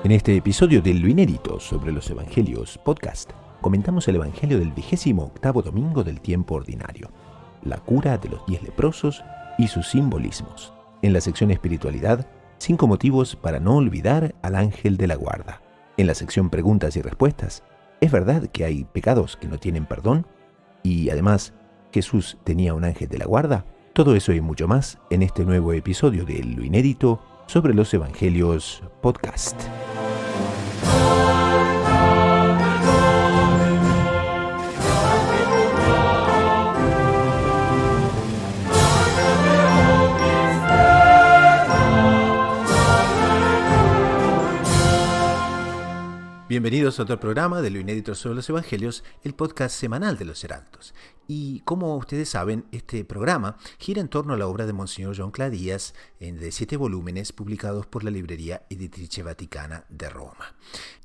En este episodio de Lo Inédito sobre los Evangelios podcast, comentamos el Evangelio del 28º domingo del tiempo ordinario, la cura de los 10 leprosos y sus simbolismos. En la sección Espiritualidad, 5 motivos para no olvidar al ángel de la guarda. En la sección Preguntas y Respuestas, ¿es verdad que hay pecados que no tienen perdón? Y además, ¿Jesús tenía un ángel de la guarda? Todo eso y mucho más en este nuevo episodio de Lo Inédito sobre los Evangelios podcast. Bienvenidos a otro programa de Lo Inédito sobre los Evangelios, el podcast semanal de los Heraldos. Y como ustedes saben, este programa gira en torno a la obra de Monseñor John Cladías, de 7 volúmenes publicados por la Librería Editrice Vaticana de Roma.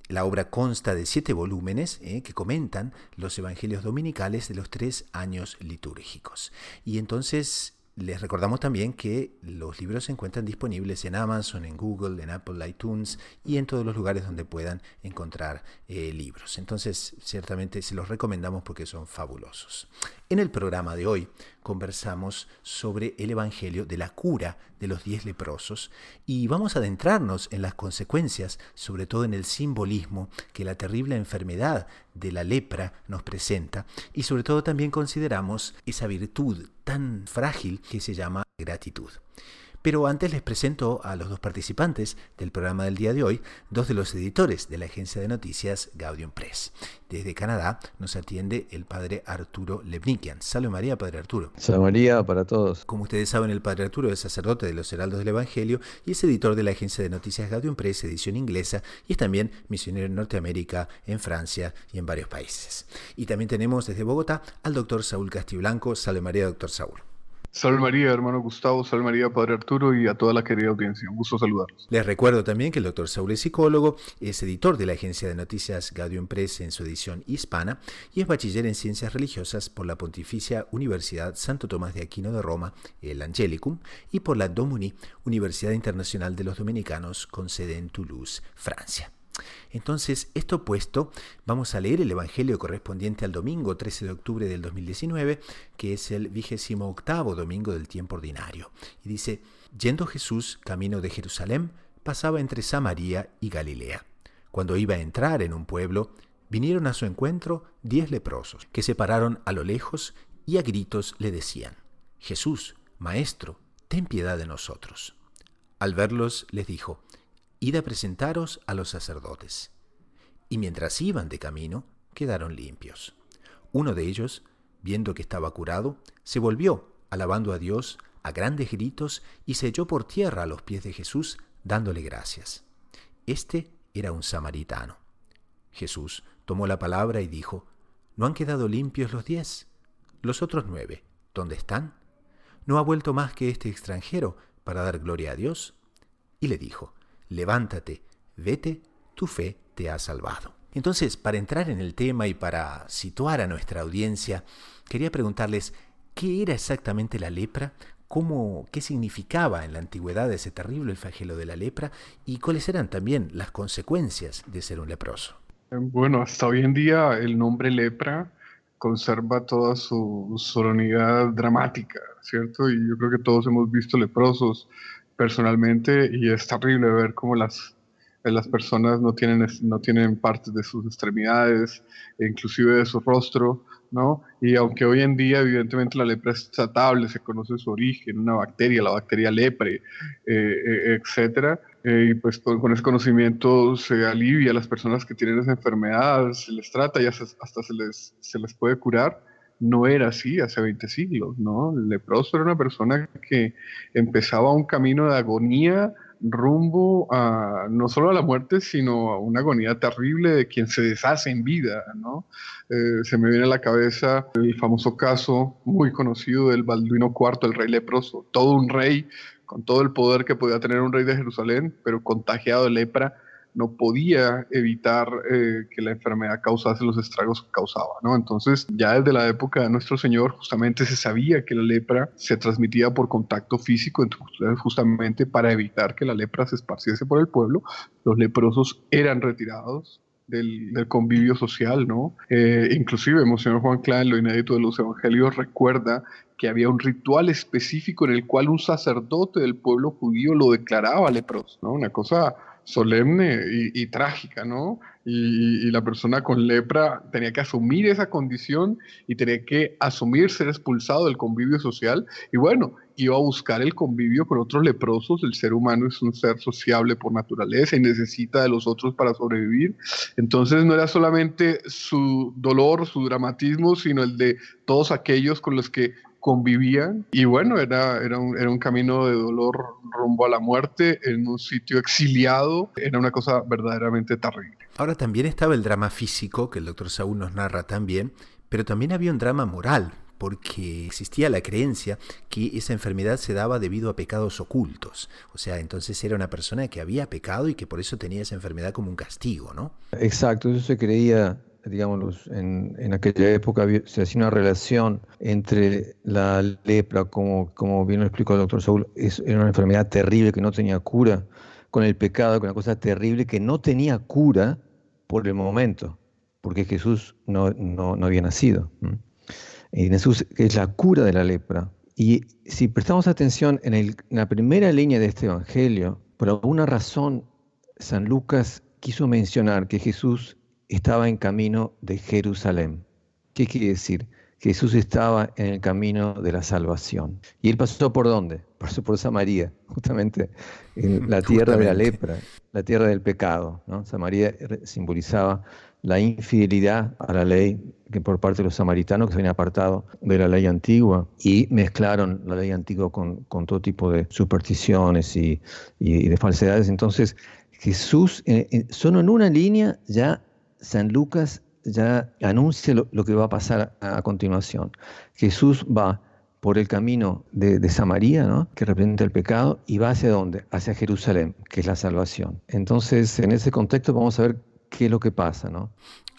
La obra consta de 7 volúmenes que comentan los evangelios dominicales de los 3 años litúrgicos. Y entonces les recordamos también que los libros se encuentran disponibles en Amazon, en Google, en Apple iTunes y en todos los lugares donde puedan encontrar libros. Entonces, ciertamente se los recomendamos porque son fabulosos. En el programa de hoy conversamos sobre el Evangelio de la cura de los 10 leprosos y vamos a adentrarnos en las consecuencias, sobre todo en el simbolismo que la terrible enfermedad de la lepra nos presenta y sobre todo también consideramos esa virtud tan frágil que se llama gratitud. Pero antes les presento a los 2 participantes del programa del día de hoy, 2 de los editores de la agencia de noticias Gaudium Press. Desde Canadá nos atiende el padre Arturo Levnikian. Salve María, padre Arturo. Salve María para todos. Como ustedes saben, el padre Arturo es sacerdote de los Heraldos del Evangelio y es editor de la agencia de noticias Gaudium Press, edición inglesa, y es también misionero en Norteamérica, en Francia y en varios países. Y también tenemos desde Bogotá al doctor Saúl Castiblanco. Salve María, doctor Saúl. Salve María, hermano Gustavo, salve María, padre Arturo y a toda la querida audiencia. Un gusto saludarlos. Les recuerdo también que el doctor Saúl es psicólogo, es editor de la agencia de noticias Gaudium Press en su edición hispana y es bachiller en ciencias religiosas por la Pontificia Universidad Santo Tomás de Aquino de Roma, el Angelicum, y por la Domuni, Universidad Internacional de los Dominicanos, con sede en Toulouse, Francia. Entonces, esto puesto, vamos a leer el Evangelio correspondiente al domingo 13 de octubre del 2019, que es el 28º domingo del tiempo ordinario. Y dice: yendo Jesús camino de Jerusalén, pasaba entre Samaria y Galilea. Cuando iba a entrar en un pueblo, vinieron a su encuentro 10 leprosos, que se pararon a lo lejos y a gritos le decían: Jesús, Maestro, ten piedad de nosotros. Al verlos les dijo: id a presentaros a los sacerdotes. Y mientras iban de camino, quedaron limpios. Uno de ellos, viendo que estaba curado, se volvió, alabando a Dios a grandes gritos, y se echó por tierra a los pies de Jesús, dándole gracias. Este era un samaritano. Jesús tomó la palabra y dijo: ¿no han quedado limpios los 10? ¿Los otros 9, dónde están? ¿No ha vuelto más que este extranjero para dar gloria a Dios? Y le dijo: levántate, vete, tu fe te ha salvado. Entonces, para entrar en el tema y para situar a nuestra audiencia, quería preguntarles qué era exactamente la lepra, qué significaba en la antigüedad ese terrible flagelo de la lepra y cuáles eran también las consecuencias de ser un leproso. Bueno, hasta hoy en día el nombre lepra conserva toda su solemnidad dramática, ¿cierto? Y yo creo que todos hemos visto leprosos personalmente y es terrible ver cómo las personas no tienen partes de sus extremidades, e inclusive de su rostro, ¿no? Y aunque hoy en día evidentemente la lepra es tratable, se conoce su origen, una bacteria, la bacteria lepre, etcétera, y pues con ese conocimiento se alivia a las personas que tienen esa enfermedad, se les trata y hasta se les puede curar. No era así hace 20 siglos, ¿no? El leproso era una persona que empezaba un camino de agonía rumbo a no solo a la muerte, sino a una agonía terrible de quien se deshace en vida, ¿no? Se me viene a la cabeza el famoso caso muy conocido del Balduino IV, el rey leproso, todo un rey con todo el poder que podía tener un rey de Jerusalén, pero contagiado de lepra, no podía evitar que la enfermedad causase los estragos que causaba, ¿no? Entonces, ya desde la época de nuestro Señor, justamente se sabía que la lepra se transmitía por contacto físico. Entonces, justamente para evitar que la lepra se esparciese por el pueblo, los leprosos eran retirados del convivio social, ¿no? Inclusive, Monseñor Juan Cla, en lo inédito de los evangelios, recuerda que había un ritual específico en el cual un sacerdote del pueblo judío lo declaraba leproso, ¿no? Una cosa solemne y trágica, ¿no? Y la persona con lepra tenía que asumir esa condición y tenía que asumir ser expulsado del convivio social. Y bueno, iba a buscar el convivio con otros leprosos. El ser humano es un ser sociable por naturaleza y necesita de los otros para sobrevivir. Entonces no era solamente su dolor, su dramatismo, sino el de todos aquellos con los que convivían. Y bueno, era un camino de dolor rumbo a la muerte en un sitio exiliado. Era una cosa verdaderamente terrible. Ahora también estaba el drama físico, que el doctor Saúl nos narra también, pero también había un drama moral, porque existía la creencia que esa enfermedad se daba debido a pecados ocultos. O sea, entonces era una persona que había pecado y que por eso tenía esa enfermedad como un castigo, ¿no? Exacto, eso se creía, digamos, en aquella época se hacía una relación entre la lepra, como bien lo explicó el doctor Saúl, era una enfermedad terrible que no tenía cura, con el pecado, con una cosa terrible que no tenía cura por el momento, porque Jesús no había nacido. Y Jesús es la cura de la lepra. Y si prestamos atención en la primera línea de este evangelio, por alguna razón San Lucas quiso mencionar que Jesús estaba en camino de Jerusalén. ¿Qué quiere decir? Jesús estaba en el camino de la salvación. ¿Y él pasó por dónde? Pasó por Samaria, justamente en la tierra de la lepra, la tierra del pecado, ¿no? Samaria simbolizaba la infidelidad a la ley que por parte de los samaritanos, que se habían apartado de la ley antigua y mezclaron la ley antigua con todo tipo de supersticiones y de falsedades. Entonces, Jesús, solo en una línea, ya San Lucas ya anuncia lo que va a pasar a continuación. Jesús va por el camino de Samaria, ¿no?, que representa el pecado, y va ¿hacia dónde? Hacia Jerusalén, que es la salvación. Entonces, en ese contexto vamos a ver qué es lo que pasa, ¿no?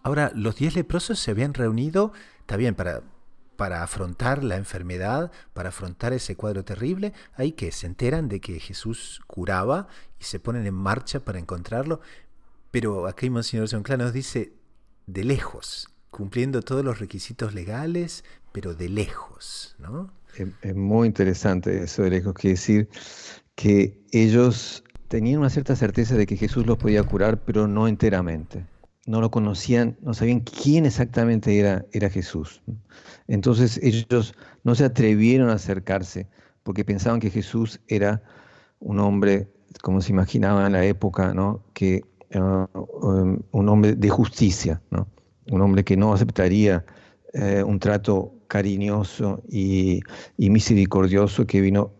Ahora, los 10 leprosos se habían reunido, está bien, para afrontar la enfermedad, para afrontar ese cuadro terrible. Ahí que se enteran de que Jesús curaba y se ponen en marcha para encontrarlo. Pero aquí Monseñor Sonclá nos dice de lejos, cumpliendo todos los requisitos legales, pero de lejos, ¿no? Es muy interesante eso de lejos, quiere decir que ellos tenían una cierta certeza de que Jesús los podía curar, pero no enteramente. No lo conocían, no sabían quién exactamente era Jesús. Entonces ellos no se atrevieron a acercarse porque pensaban que Jesús era un hombre, como se imaginaba en la época, ¿no?, que un hombre de justicia, ¿no?, un hombre que no aceptaría un trato cariñoso y misericordioso que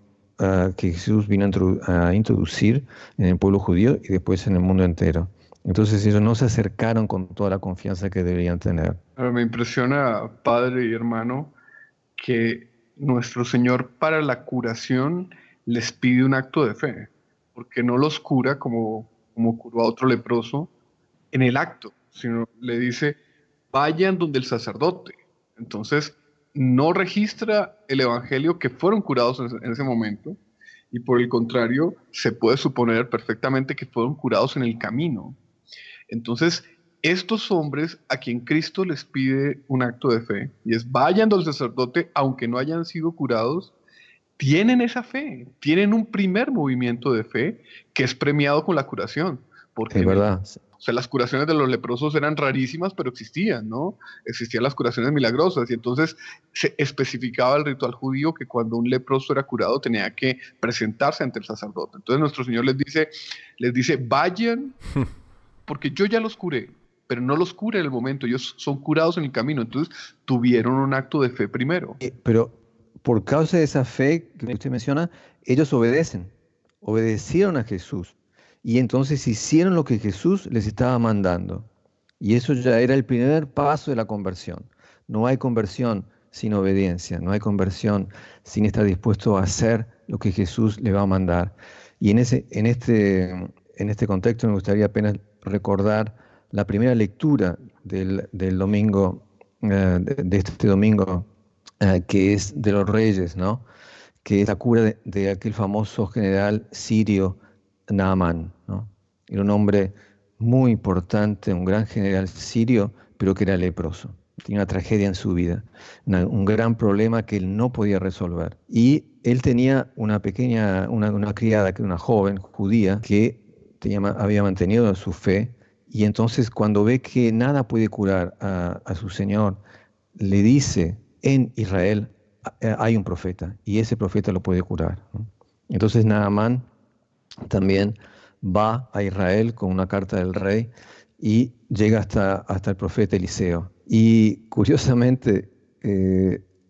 Jesús vino a introducir en el pueblo judío y después en el mundo entero. Entonces ellos no se acercaron con toda la confianza que deberían tener. Me impresiona, padre y hermano, que nuestro Señor para la curación les pide un acto de fe, porque no los cura como curó a otro leproso en el acto, sino le dice, vayan donde el sacerdote. Entonces, no registra el evangelio que fueron curados en ese momento, y por el contrario, se puede suponer perfectamente que fueron curados en el camino. Entonces, estos hombres a quien Cristo les pide un acto de fe, y es vayan donde el sacerdote, aunque no hayan sido curados, tienen esa fe, tienen un primer movimiento de fe que es premiado con la curación. Porque es verdad. O sea, las curaciones de los leprosos eran rarísimas, pero existían, ¿no? Existían las curaciones milagrosas, y entonces se especificaba el ritual judío que cuando un leproso era curado tenía que presentarse ante el sacerdote. Entonces nuestro Señor les dice, vayan, porque yo ya los curé, pero no los cura en el momento, ellos son curados en el camino. Entonces tuvieron un acto de fe primero. Pero por causa de esa fe que usted menciona, ellos obedecieron a Jesús. Y entonces hicieron lo que Jesús les estaba mandando. Y eso ya era el primer paso de la conversión. No hay conversión sin obediencia, no hay conversión sin estar dispuesto a hacer lo que Jesús le va a mandar. Y en este en este contexto me gustaría apenas recordar la primera lectura del domingo, de este domingo, que es de los Reyes, ¿no? Que es la cura de aquel famoso general sirio Naamán, ¿no? Era un hombre muy importante, un gran general sirio, pero que era leproso. Tenía una tragedia en su vida, un gran problema que él no podía resolver. Y él tenía una criada, que era una joven judía, que había mantenido su fe, y entonces cuando ve que nada puede curar a su señor, le dice: en Israel hay un profeta, y ese profeta lo puede curar, ¿no? Entonces Naamán también va a Israel con una carta del rey y llega hasta el profeta Eliseo. Y curiosamente,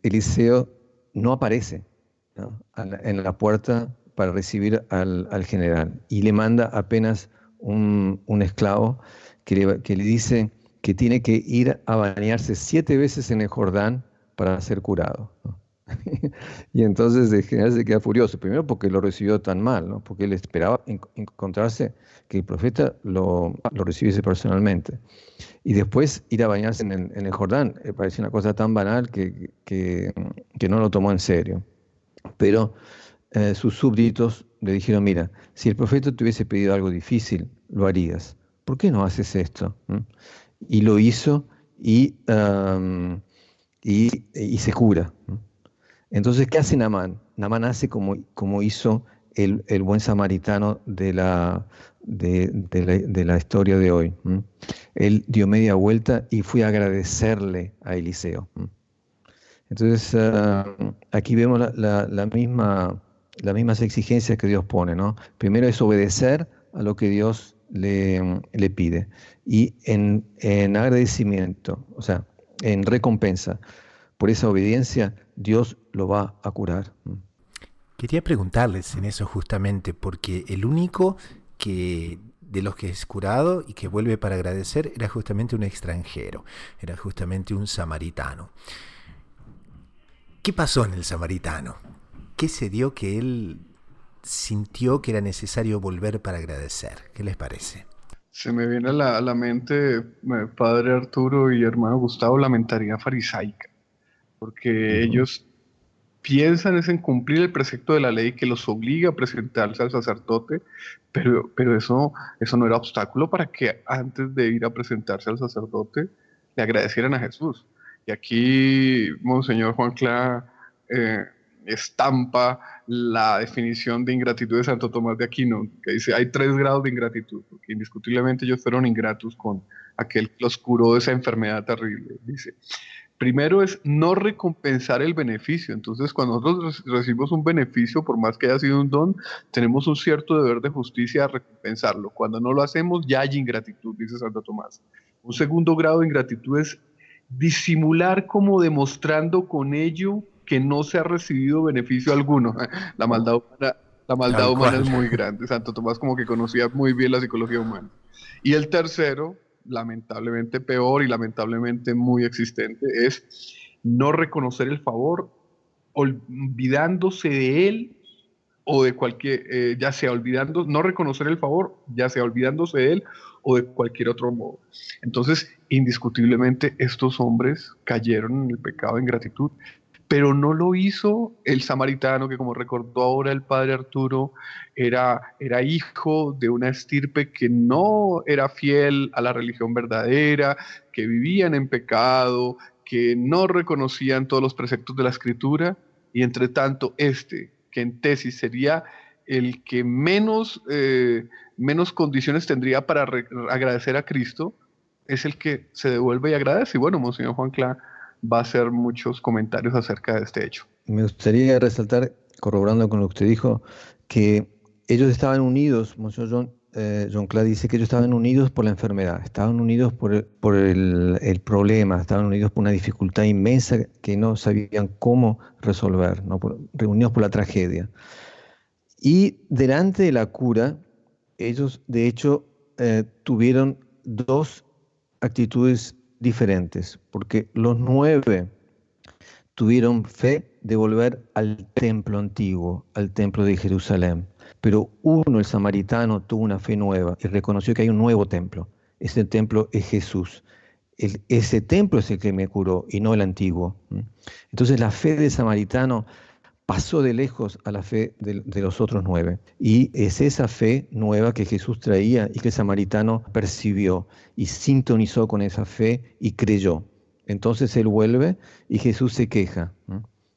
Eliseo no aparece, ¿no?, en la puerta para recibir al general, y le manda apenas un esclavo que le dice que tiene que ir a bañarse 7 veces en el Jordán para ser curado, ¿no? Y entonces el general se queda furioso, primero porque lo recibió tan mal, ¿no? Porque él esperaba encontrarse que el profeta lo recibiese personalmente. Y después ir a bañarse en el Jordán, parecía una cosa tan banal que no lo tomó en serio. Pero sus súbditos le dijeron: mira, si el profeta te hubiese pedido algo difícil, lo harías. ¿Por qué no haces esto? Y lo hizo, y se cura. Entonces, ¿qué hace Naamán? Naamán hace como hizo el buen samaritano de la historia de hoy. Él dio media vuelta y fue a agradecerle a Eliseo. Entonces, aquí vemos las mismas exigencias que Dios pone, ¿no? Primero es obedecer a lo que Dios le pide, y en agradecimiento, o sea, en recompensa por esa obediencia, Dios lo va a curar. Quería preguntarles en eso justamente, porque el único que de los que es curado y que vuelve para agradecer era justamente un extranjero, era justamente un samaritano. ¿Qué pasó en el samaritano? ¿Qué se dio que él sintió que era necesario volver para agradecer? ¿Qué les parece? Se me viene a la mente, padre Arturo y hermano Gustavo, la mentalidad farisaica, porque Ujú. ellos piensan es en cumplir el precepto de la ley que los obliga a presentarse al sacerdote, pero eso no era obstáculo para que antes de ir a presentarse al sacerdote le agradecieran a Jesús. Y aquí Monseñor Juan Clá estampa la definición de ingratitud de Santo Tomás de Aquino, que dice: hay 3 grados de ingratitud, porque indiscutiblemente ellos fueron ingratos con aquel que los curó de esa enfermedad terrible. Dice: primero es no recompensar el beneficio. Entonces, cuando nosotros recibimos un beneficio, por más que haya sido un don, tenemos un cierto deber de justicia a recompensarlo. Cuando no lo hacemos, ya hay ingratitud, dice Santo Tomás. Un segundo grado de ingratitud es disimular como demostrando con ello que no se ha recibido beneficio alguno. La maldad humana, la maldad Tal humana es cual. muy grande. Santo Tomás como que conocía muy bien la psicología humana. Y el tercero, lamentablemente peor y lamentablemente muy existente, es no reconocer el favor, olvidándose de él o de cualquier, ya sea olvidando, no reconocer el favor, ya sea olvidándose de él o de cualquier otro modo. Entonces, indiscutiblemente, estos hombres cayeron en el pecado de ingratitud, pero no lo hizo el samaritano, que como recordó ahora el padre Arturo, era hijo de una estirpe que no era fiel a la religión verdadera, que vivían en pecado, que no reconocían todos los preceptos de la escritura, y entre tanto que en tesis sería el que menos condiciones tendría para agradecer a Cristo, es el que se devuelve y agradece. Y bueno, Monseñor Juan Clá va a hacer muchos comentarios acerca de este hecho. Me gustaría resaltar, corroborando con lo que usted dijo, que ellos estaban unidos. Monseñor John Clá dice que ellos estaban unidos por la enfermedad, estaban unidos por el problema, estaban unidos por una dificultad inmensa que no sabían cómo resolver, ¿no? Reunidos por la tragedia. Y delante de la cura, ellos de hecho tuvieron 2 actitudes diferentes, porque los 9 tuvieron fe de volver al templo antiguo, al templo de Jerusalén. Pero uno, el samaritano, tuvo una fe nueva y reconoció que hay un nuevo templo. Ese templo es Jesús. Ese templo es el que me curó y no el antiguo. Entonces la fe del samaritano pasó de lejos a la fe de los otros 9. Y es esa fe nueva que Jesús traía y que el samaritano percibió y sintonizó con esa fe y creyó. Entonces él vuelve y Jesús se queja.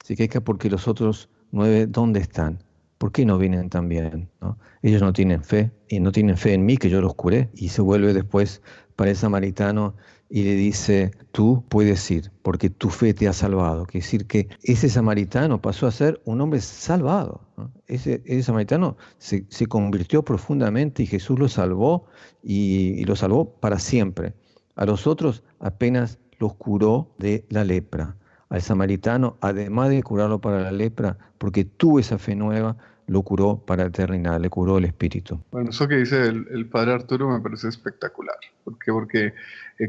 Se queja porque los otros 9, ¿dónde están? ¿Por qué no vienen también? ¿No? Ellos no tienen fe y no tienen fe en mí que yo los curé. Y se vuelve después para el samaritano y le dice, tú puedes ir porque tu fe te ha salvado. Quiere decir que ese samaritano pasó a ser un hombre salvado, ¿no? Ese samaritano se convirtió profundamente y Jesús lo salvó y lo salvó para siempre. A los otros apenas los curó de la lepra. Al samaritano, además de curarlo para la lepra, porque tuvo esa fe nueva, lo curó para la eternidad, le curó el espíritu. Bueno, eso que dice el padre Arturo me parece espectacular. ¿Por qué? Porque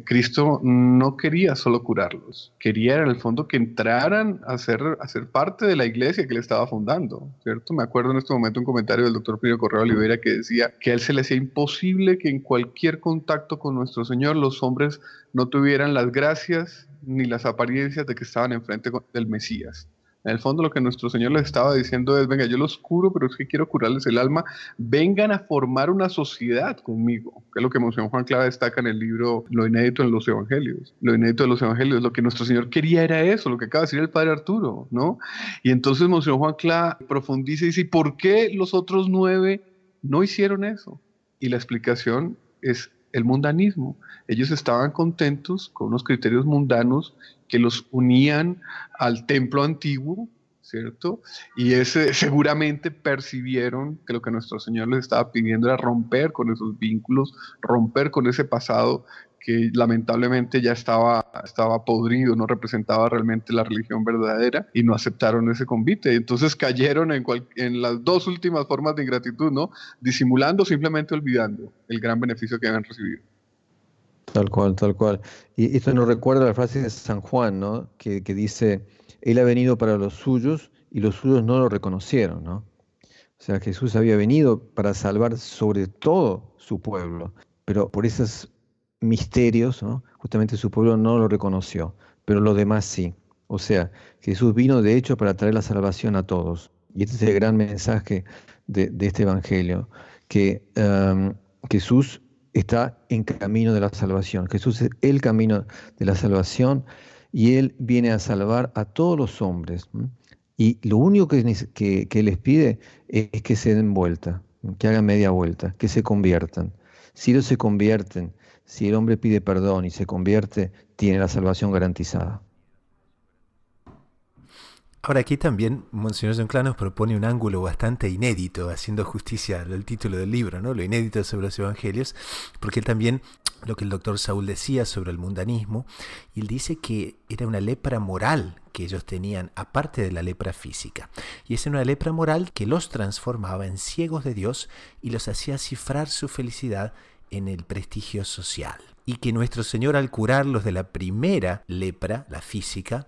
Cristo no quería solo curarlos, quería en el fondo que entraran a ser parte de la iglesia que él estaba fundando, ¿cierto? Me acuerdo en este momento un comentario del doctor Pío Correa Oliveira que decía que a él se le hacía imposible que en cualquier contacto con nuestro Señor los hombres no tuvieran las gracias ni las apariencias de que estaban enfrente del Mesías. En el fondo lo que nuestro Señor les estaba diciendo es, venga, yo los curo, pero es que quiero curarles el alma, vengan a formar una sociedad conmigo, que es lo que Monseñor Juan Clara destaca en el libro Lo inédito en los Evangelios. Lo inédito de los Evangelios, lo que nuestro Señor quería era eso, lo que acaba de decir el padre Arturo, ¿no? Y entonces Monseñor Juan Clara profundiza y dice, ¿y por qué los otros 9 no hicieron eso? Y la explicación es el mundanismo. Ellos estaban contentos con unos criterios mundanos que los unían al templo antiguo, ¿cierto? Y seguramente percibieron que lo que nuestro Señor les estaba pidiendo era romper con esos vínculos, romper con ese pasado que lamentablemente ya estaba podrido, no representaba realmente la religión verdadera y no aceptaron ese convite. Entonces cayeron en las 2 últimas formas de ingratitud, ¿no? Disimulando, simplemente olvidando el gran beneficio que habían recibido. Tal cual, tal cual. Y esto nos recuerda la frase de San Juan, ¿no? Que dice, Él ha venido para los suyos y los suyos no lo reconocieron, ¿no? O sea, Jesús había venido para salvar sobre todo su pueblo, pero por esos misterios, ¿no? Justamente su pueblo no lo reconoció, pero los demás sí. O sea, Jesús vino de hecho para traer la salvación a todos. Y este es el gran mensaje de este Evangelio, que Jesús está en camino de la salvación. Jesús es el camino de la salvación y Él viene a salvar a todos los hombres. Y lo único que les pide es que se den vuelta, que hagan media vuelta, que se conviertan. Si ellos se convierten, si el hombre pide perdón y se convierte, tiene la salvación garantizada. Ahora aquí también Monseñor Jonclá nos propone un ángulo bastante inédito, haciendo justicia al título del libro, ¿no? Lo inédito sobre los evangelios, porque él también, lo que el doctor Saúl decía sobre el mundanismo, y él dice que era una lepra moral que ellos tenían, aparte de la lepra física. Y es una lepra moral que los transformaba en ciegos de Dios y los hacía cifrar su felicidad en el prestigio social. Y que nuestro Señor, al curarlos de la primera lepra, la física,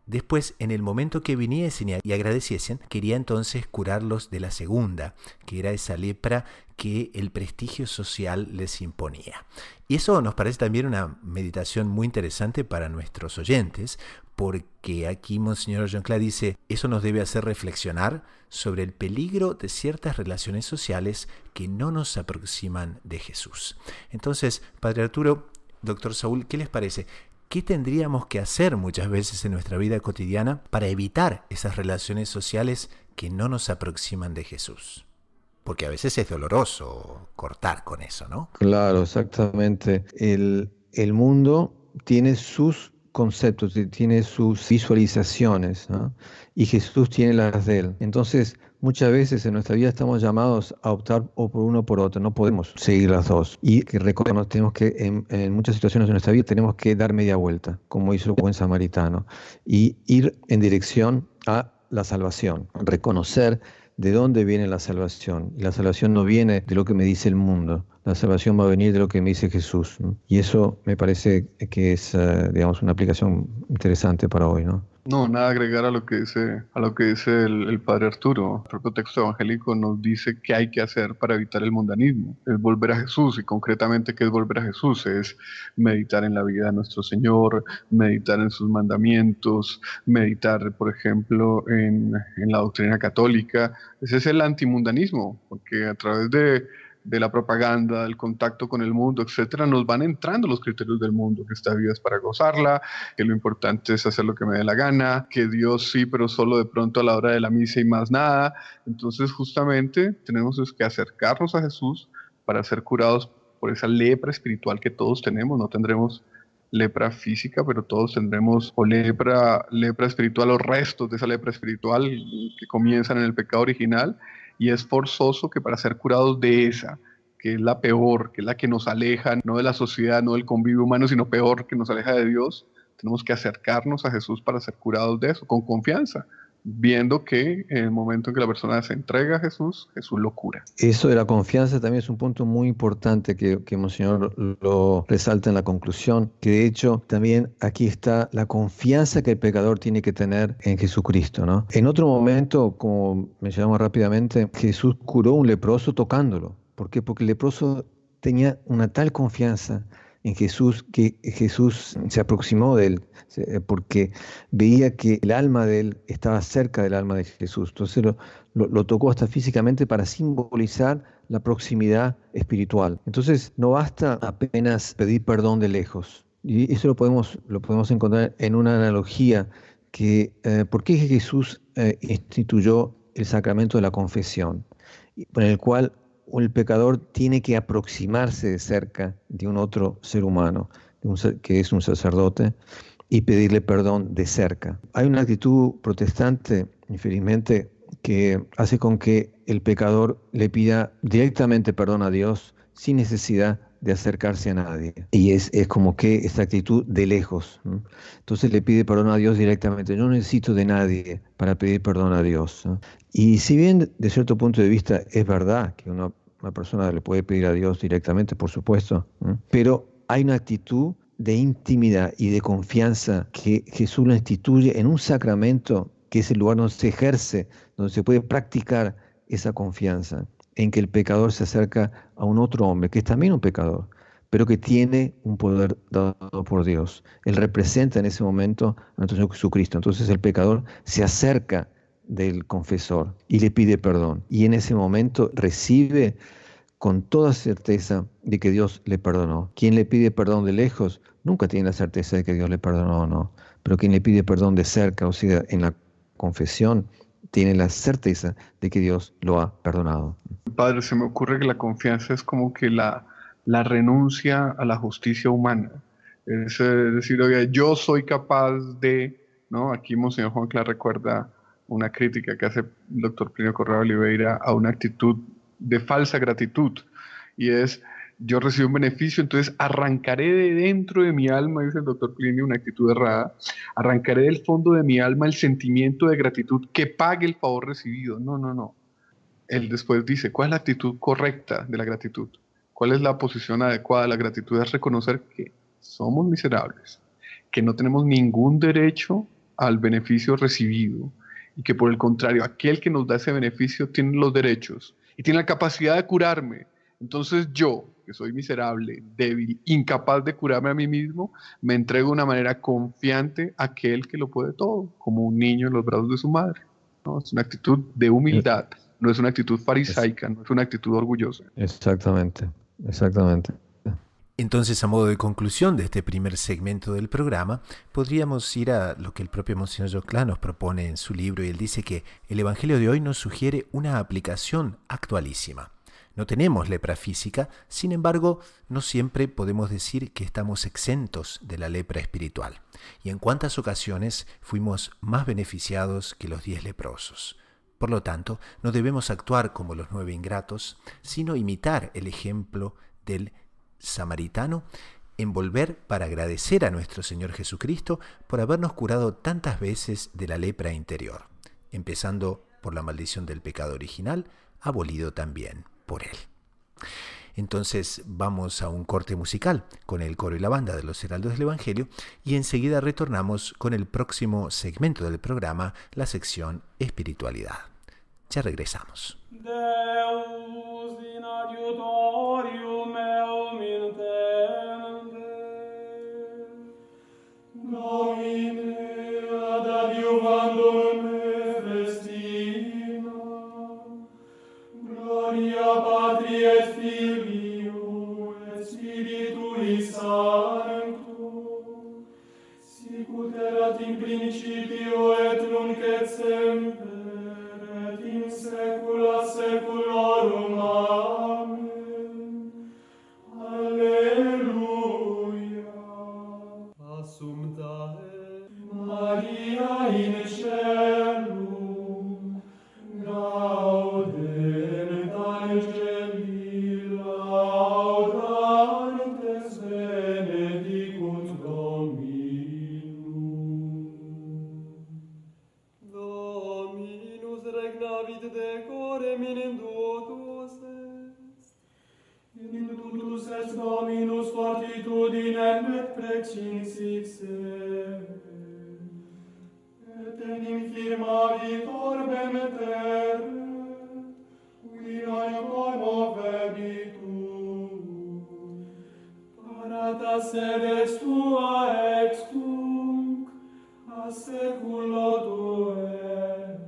después, en el momento que viniesen y agradeciesen, quería entonces curarlos de la segunda, que era esa lepra que el prestigio social les imponía. Y eso nos parece también una meditación muy interesante para nuestros oyentes, porque aquí Monseñor Jonclá dice, eso nos debe hacer reflexionar sobre el peligro de ciertas relaciones sociales que no nos aproximan de Jesús. Entonces, Padre Arturo, doctor Saúl, ¿qué les parece? ¿Qué tendríamos que hacer muchas veces en nuestra vida cotidiana para evitar esas relaciones sociales que no nos aproximan de Jesús? Porque a veces es doloroso cortar con eso, ¿no? Claro, exactamente. El mundo tiene sus conceptos, tiene sus visualizaciones, ¿no? Y Jesús tiene las de él. Entonces, muchas veces en nuestra vida estamos llamados a optar o por uno o por otro. No podemos seguir las dos. Y que recordemos, tenemos que, en muchas situaciones de nuestra vida, tenemos que dar media vuelta, como hizo el buen samaritano, y ir en dirección a la salvación, reconocer de dónde viene la salvación. Y la salvación no viene de lo que me dice el mundo. La salvación va a venir de lo que me dice Jesús, ¿no? Y eso me parece que es, digamos, una aplicación interesante para hoy, ¿no? No, nada agregar a lo que dice el padre Arturo. El propio texto evangélico nos dice qué hay que hacer para evitar el mundanismo. Es volver a Jesús, y concretamente qué es volver a Jesús. Es meditar en la vida de nuestro Señor, meditar en sus mandamientos, meditar, por ejemplo, en la doctrina católica. Ese es el antimundanismo, porque a través de la propaganda, del contacto con el mundo, etcétera, nos van entrando los criterios del mundo, que esta vida es para gozarla, que lo importante es hacer lo que me dé la gana, que Dios sí, pero solo de pronto a la hora de la misa y más nada. Entonces, justamente, tenemos es que acercarnos a Jesús para ser curados por esa lepra espiritual que todos tenemos. No tendremos lepra física, pero todos tendremos o lepra espiritual, o restos de esa lepra espiritual que comienzan en el pecado original, y es forzoso que para ser curados de esa, que es la peor, que es la que nos aleja, no de la sociedad, no del convivio humano, sino peor, que nos aleja de Dios, tenemos que acercarnos a Jesús para ser curados de eso, con confianza, viendo que en el momento en que la persona se entrega a Jesús, Jesús lo cura. Eso de la confianza también es un punto muy importante que Monseñor lo resalta en la conclusión, que de hecho también aquí está la confianza que el pecador tiene que tener en Jesucristo, ¿no? En otro momento, como mencionamos rápidamente, Jesús curó a un leproso tocándolo. ¿Por qué? Porque el leproso tenía una tal confianza en Jesús que Jesús se aproximó de él, porque veía que el alma de él estaba cerca del alma de Jesús. Entonces lo tocó hasta físicamente para simbolizar la proximidad espiritual. Entonces no basta apenas pedir perdón de lejos. Y eso lo podemos encontrar en una analogía que ¿por qué Jesús instituyó el sacramento de la confesión? En el cual el pecador tiene que aproximarse de cerca de un otro ser humano, que es un sacerdote, y pedirle perdón de cerca. Hay una actitud protestante, infelizmente, que hace con que el pecador le pida directamente perdón a Dios sin necesidad de acercarse a nadie. Y es como que esta actitud de lejos, ¿no? Entonces le pide perdón a Dios directamente. Yo no necesito de nadie para pedir perdón a Dios, ¿no? Y si bien de cierto punto de vista es verdad que una persona le puede pedir a Dios directamente, por supuesto, ¿no? Pero hay una actitud de intimidad y de confianza que Jesús lo instituye en un sacramento que es el lugar donde se ejerce, donde se puede practicar esa confianza, en que el pecador se acerca a un otro hombre, que es también un pecador, pero que tiene un poder dado por Dios. Él representa en ese momento a nuestro Señor Jesucristo. Entonces el pecador se acerca del confesor y le pide perdón. Y en ese momento recibe con toda certeza de que Dios le perdonó. Quien le pide perdón de lejos nunca tiene la certeza de que Dios le perdonó o no. Pero quien le pide perdón de cerca, o sea, en la confesión, tiene la certeza de que Dios lo ha perdonado. Padre, se me ocurre que la confianza es como que la renuncia a la justicia humana. Es decir, oye, yo soy capaz de, ¿no? Aquí Monseñor Juan Clara recuerda una crítica que hace el doctor Plinio Correa Oliveira a una actitud de falsa gratitud, y es: yo recibo un beneficio, entonces arrancaré de dentro de mi alma, dice el doctor Plinio, una actitud errada, arrancaré del fondo de mi alma el sentimiento de gratitud que pague el favor recibido. No, no, no. Él después dice, ¿cuál es la actitud correcta de la gratitud? ¿Cuál es la posición adecuada de la gratitud? Es reconocer que somos miserables, que no tenemos ningún derecho al beneficio recibido, y que por el contrario, aquel que nos da ese beneficio tiene los derechos y tiene la capacidad de curarme. Entonces yo, que soy miserable, débil, incapaz de curarme a mí mismo, me entrego de una manera confiante a aquel que lo puede todo, como un niño en los brazos de su madre, ¿no? Es una actitud de humildad, no es una actitud farisaica, no es una actitud orgullosa. Exactamente, exactamente. Entonces, a modo de conclusión de este primer segmento del programa, podríamos ir a lo que el propio Monseñor Josclá nos propone en su libro, y él dice que el Evangelio de hoy nos sugiere una aplicación actualísima. No tenemos lepra física, sin embargo, no siempre podemos decir que estamos exentos de la lepra espiritual. Y en cuántas ocasiones fuimos más beneficiados que los 10 leprosos. Por lo tanto, no debemos actuar como los 9 ingratos, sino imitar el ejemplo del samaritano en volver para agradecer a nuestro Señor Jesucristo por habernos curado tantas veces de la lepra interior, empezando por la maldición del pecado original, abolido también por Él. Entonces vamos a un corte musical con el coro y la banda de los Heraldos del Evangelio y enseguida retornamos con el próximo segmento del programa, la sección Espiritualidad. Ya regresamos. Deus in adiutorium meum intende, Domine ad adiuvandum me festina, gloria Patri et Filio et Spiritui Sancto, sicut erat in principio et nunc et semper, in saecula saeculorum. Amen. Alleluia. Assumpta est Maria in caelum, gaudent angeli, laudantes benedicunt Dominum. Dominus regnavit decorem in totus est. In totus est Dominus fortitudinem et precinsis et in infirmavit orbem terre, qui non commovebitur. Parata sedes tua extunc, a seculo tues.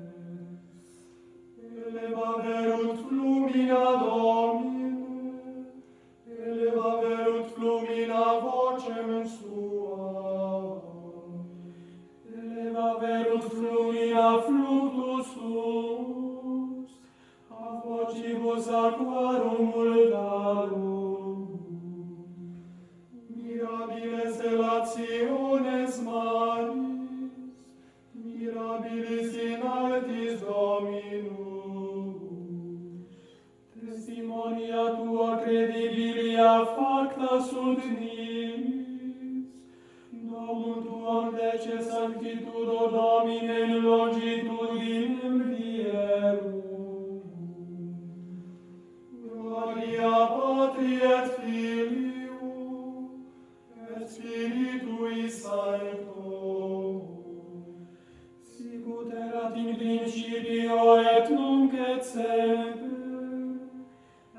Eleva verunt flumina Domine, eleva verunt flumina vocem sua, eleva verunt flumina fluctus sus, a vocibus aquarum multarum. Mirabilis elationes maris, mirabilis in altis Dominum. Testimonia tua credibilia facta sunt nimis, Domum tuam dece sanctitudo Domine in longitudinem dierum. Gloria Patri et Filio et Spiritui Sancto, sicut erat in principio et nunc et semper,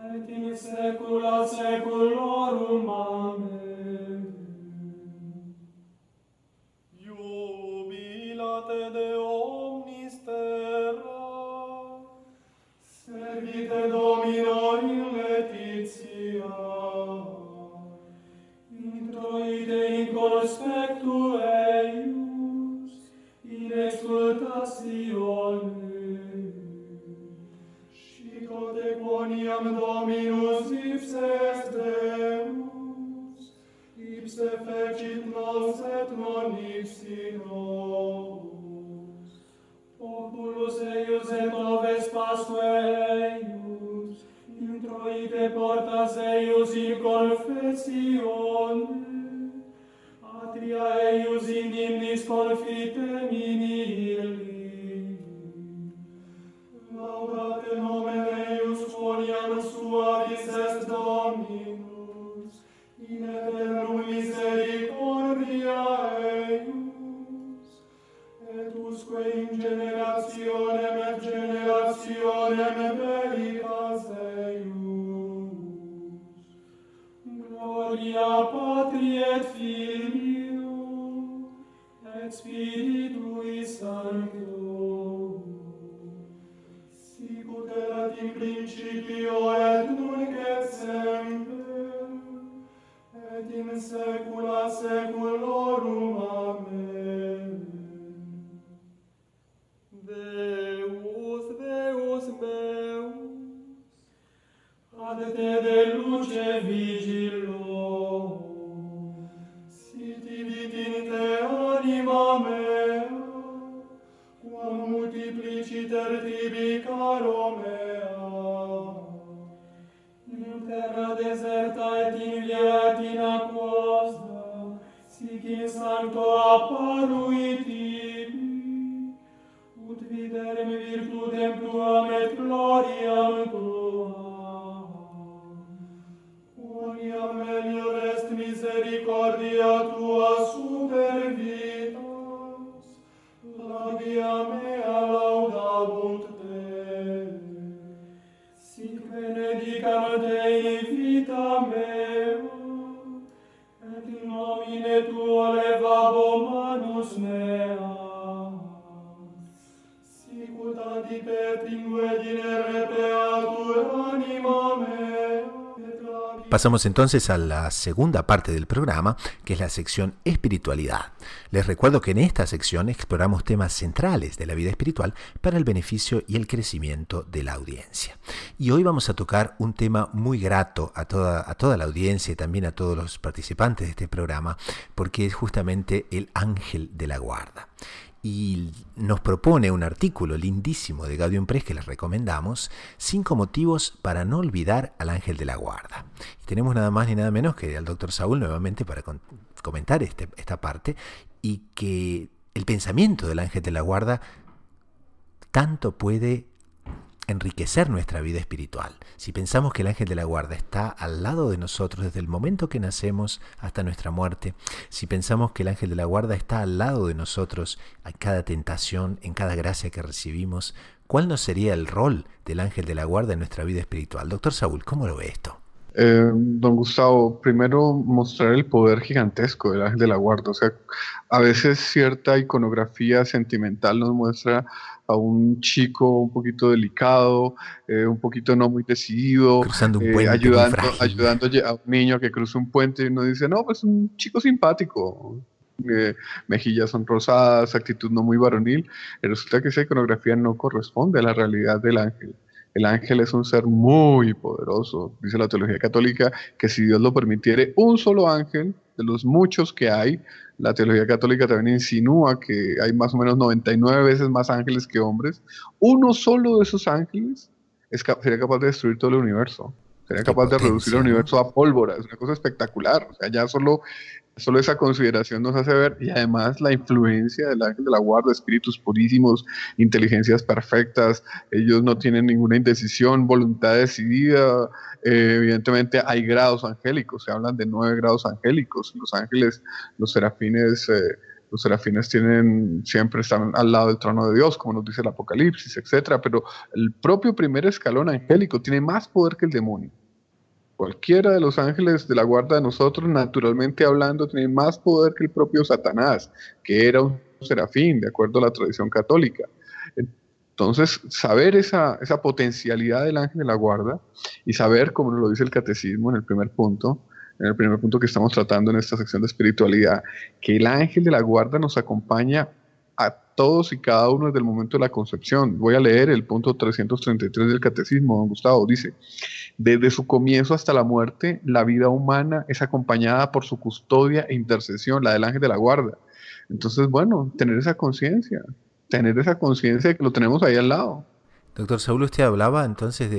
et in saecula saeculorum. Amen. Jubilate de omnis terra, servite Domino in laetitia, introite in conspectu eius, in exultatione. Scicote quoniam Dominus ipse est Deus, ipse fecit nos et non ipsi nos. Populus eius et oves Pasque eius, introite portas eius in confessione, atria eius in hymnis confitem in illi. Laudate nomen eius quoniam suavis est Dominus, in aeternum misericordia eius, et usque in generationem et generationem veritas eius. Gloria Patri et Filio et Spiritui Sancto, sicut erat in principio et nunc et semper, et in saecula saeculorum. Amen. Deus, Deus meus, ad te de luce vigilo, sit vit in te anima mea, quam multipliciter tibi caro mea. In terra deserta et in via et in aquosa, sic in sancto apparuit tibi, ut viderem virtutem tuam et gloriam tuam. misericordia tua supervitas, labia mea laudabunt te. Sic benedicam te in vita mea, et in nomine tuo levabo manus meas. Sicut adit et ingue dinere peatur anima mea. Pasamos entonces a la segunda parte del programa, que es la sección espiritualidad. Les recuerdo que en esta sección exploramos temas centrales de la vida espiritual para el beneficio y el crecimiento de la audiencia. Y hoy vamos a tocar un tema muy grato a toda la audiencia y también a todos los participantes de este programa, porque es justamente el ángel de la guarda. Y nos propone un artículo lindísimo de Gaudium Press que les recomendamos, 5 motivos para no olvidar al ángel de la guarda. Y tenemos nada más ni nada menos que al Dr. Saúl nuevamente para comentar esta parte, y que el pensamiento del ángel de la guarda tanto puede enriquecer nuestra vida espiritual. Si pensamos que el ángel de la guarda está al lado de nosotros desde el momento que nacemos hasta nuestra muerte, si pensamos que el ángel de la guarda está al lado de nosotros en cada tentación, en cada gracia que recibimos, ¿cuál no sería el rol del ángel de la guarda en nuestra vida espiritual? Doctor Saúl, ¿cómo lo ve esto? Don Gustavo, primero mostrar el poder gigantesco del ángel de la guarda. O sea, a veces cierta iconografía sentimental nos muestra a un chico un poquito delicado, un poquito no muy decidido, cruzando un puente ayudando a un niño que cruza un puente, y uno dice, no, pues un chico simpático, mejillas son rosadas, actitud no muy varonil. Y resulta que esa iconografía no corresponde a la realidad del ángel. El ángel es un ser muy poderoso. Dice la teología católica que si Dios lo permitiere, un solo ángel de los muchos que hay. La teología católica también insinúa que hay más o menos 99 veces más ángeles que hombres. Uno solo de esos ángeles sería capaz de destruir todo el universo. Sería capaz de reducir el universo a pólvora. Es una cosa espectacular. O sea, ya solo esa consideración nos hace ver, y además la influencia del ángel de la guarda, espíritus purísimos, inteligencias perfectas, ellos no tienen ninguna indecisión, voluntad decidida. Evidentemente hay grados angélicos, se hablan de 9 grados angélicos. Los ángeles, los serafines siempre están al lado del trono de Dios, como nos dice el Apocalipsis, etcétera. Pero el propio primer escalón angélico tiene más poder que el demonio. Cualquiera de los ángeles de la guarda de nosotros, naturalmente hablando, tiene más poder que el propio Satanás, que era un serafín, de acuerdo a la tradición católica. Entonces, saber esa potencialidad del ángel de la guarda, y saber, como nos lo dice el catecismo en el primer punto que estamos tratando en esta sección de espiritualidad, que el ángel de la guarda nos acompaña a todos y cada uno desde el momento de la concepción. Voy a leer el punto 333 del catecismo, don Gustavo. Dice: desde su comienzo hasta la muerte, la vida humana es acompañada por su custodia e intercesión, la del ángel de la guarda. Entonces, bueno, tener esa conciencia de que lo tenemos ahí al lado. Doctor Saúl, usted hablaba entonces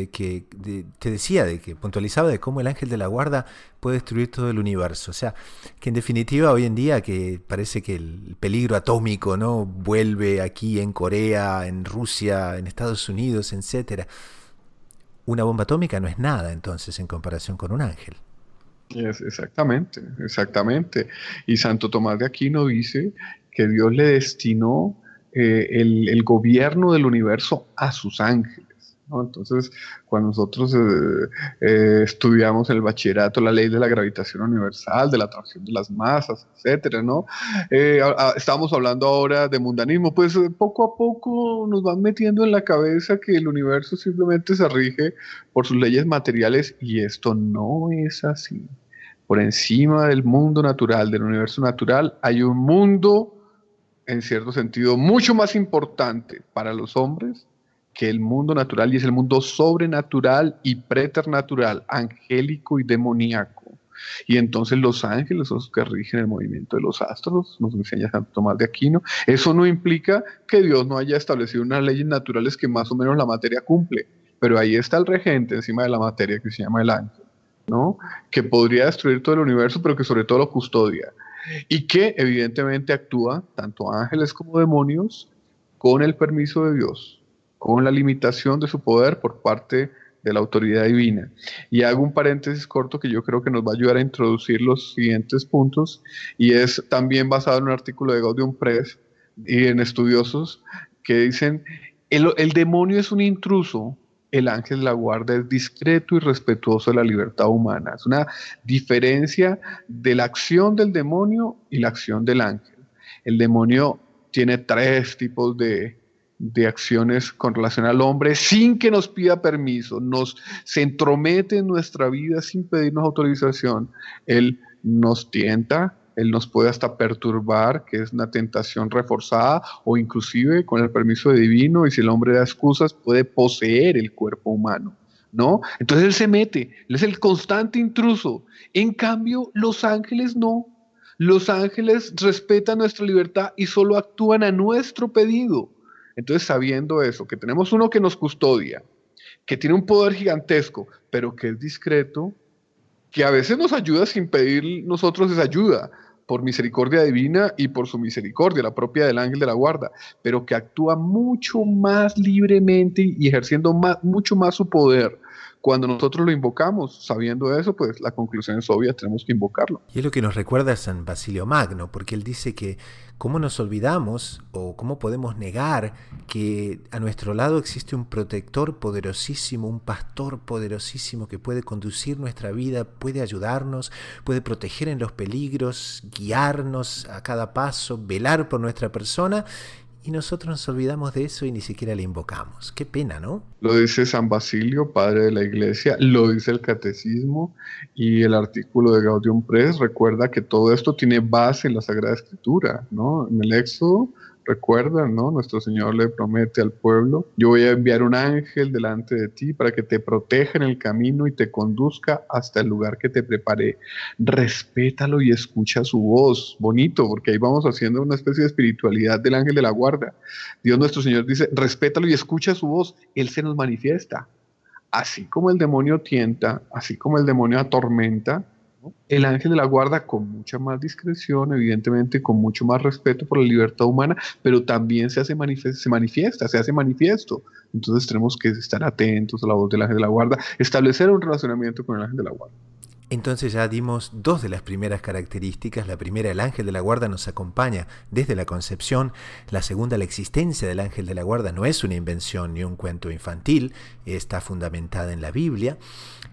puntualizaba de cómo el ángel de la guarda puede destruir todo el universo. O sea, que en definitiva hoy en día que parece que el peligro atómico, ¿no?, vuelve aquí en Corea, en Rusia, en Estados Unidos, etcétera. Una bomba atómica no es nada entonces en comparación con un ángel. Exactamente. Y Santo Tomás de Aquino dice que Dios le destinó el gobierno del universo a sus ángeles, ¿no? Entonces, cuando nosotros estudiamos en el bachillerato la ley de la gravitación universal, de la atracción de las masas, etcétera, ¿no? Estamos hablando ahora de mundanismo. Pues poco a poco nos van metiendo en la cabeza que el universo simplemente se rige por sus leyes materiales, y esto no es así. Por encima del mundo natural, del universo natural, hay un mundo, en cierto sentido, mucho más importante para los hombres que el mundo natural, y es el mundo sobrenatural y preternatural, angélico y demoníaco. Y entonces los ángeles son los que rigen el movimiento de los astros, nos enseña Santo Tomás de Aquino. Eso no implica que Dios no haya establecido unas leyes naturales que más o menos la materia cumple, pero ahí está el regente encima de la materia, que se llama el ángel, ¿no?, que podría destruir todo el universo, pero que sobre todo lo custodia, y que evidentemente actúa, tanto ángeles como demonios, con el permiso de Dios, con la limitación de su poder por parte de la autoridad divina. Y hago un paréntesis corto que yo creo que nos va a ayudar a introducir los siguientes puntos, y es también basado en un artículo de Gaudium Press y en estudiosos que dicen, el demonio es un intruso, el ángel de la guarda es discreto y respetuoso de la libertad humana. Es una diferencia de la acción del demonio y la acción del ángel. El demonio tiene tres tipos de acciones con relación al hombre sin que nos pida permiso, se entromete en nuestra vida sin pedirnos autorización. Él nos tienta, él nos puede hasta perturbar, que es una tentación reforzada, o inclusive con el permiso divino, y si el hombre da excusas, puede poseer el cuerpo humano, ¿no? Entonces él se mete, él es el constante intruso. En cambio, los ángeles no. Los ángeles respetan nuestra libertad y solo actúan a nuestro pedido. Entonces, sabiendo eso, que tenemos uno que nos custodia, que tiene un poder gigantesco, pero que es discreto, que a veces nos ayuda sin pedir nosotros esa ayuda, por misericordia divina y por su misericordia, la propia del ángel de la guarda, pero que actúa mucho más libremente y ejerciendo mucho más su poder. Cuando nosotros lo invocamos, sabiendo eso, pues la conclusión es obvia, tenemos que invocarlo. Y es lo que nos recuerda San Basilio Magno, porque él dice que cómo nos olvidamos o cómo podemos negar que a nuestro lado existe un protector poderosísimo, un pastor poderosísimo que puede conducir nuestra vida, puede ayudarnos, puede proteger en los peligros, guiarnos a cada paso, velar por nuestra persona. Y nosotros nos olvidamos de eso y ni siquiera le invocamos. Qué pena, ¿no? Lo dice San Basilio, padre de la Iglesia, lo dice el Catecismo, y el artículo de Gaudium Press recuerda que todo esto tiene base en la Sagrada Escritura, ¿no? En el Éxodo, recuerda, ¿no? Nuestro Señor le promete al pueblo: yo voy a enviar un ángel delante de ti para que te proteja en el camino y te conduzca hasta el lugar que te preparé. Respétalo y escucha su voz. Bonito, porque ahí vamos haciendo una especie de espiritualidad del ángel de la guarda. Dios nuestro Señor dice: respétalo y escucha su voz. Él se nos manifiesta. Así como el demonio tienta, así como el demonio atormenta, ¿no? El ángel de la guarda, con mucha más discreción, evidentemente con mucho más respeto por la libertad humana, pero también se hace manifiesta, se hace manifiesto. Entonces tenemos que estar atentos a la voz del ángel de la guarda, establecer un relacionamiento con el ángel de la guarda. Entonces ya dimos dos de las primeras características. La primera, el ángel de la guarda nos acompaña desde la concepción. La segunda, la existencia del ángel de la guarda no es una invención ni un cuento infantil, está fundamentada en la Biblia.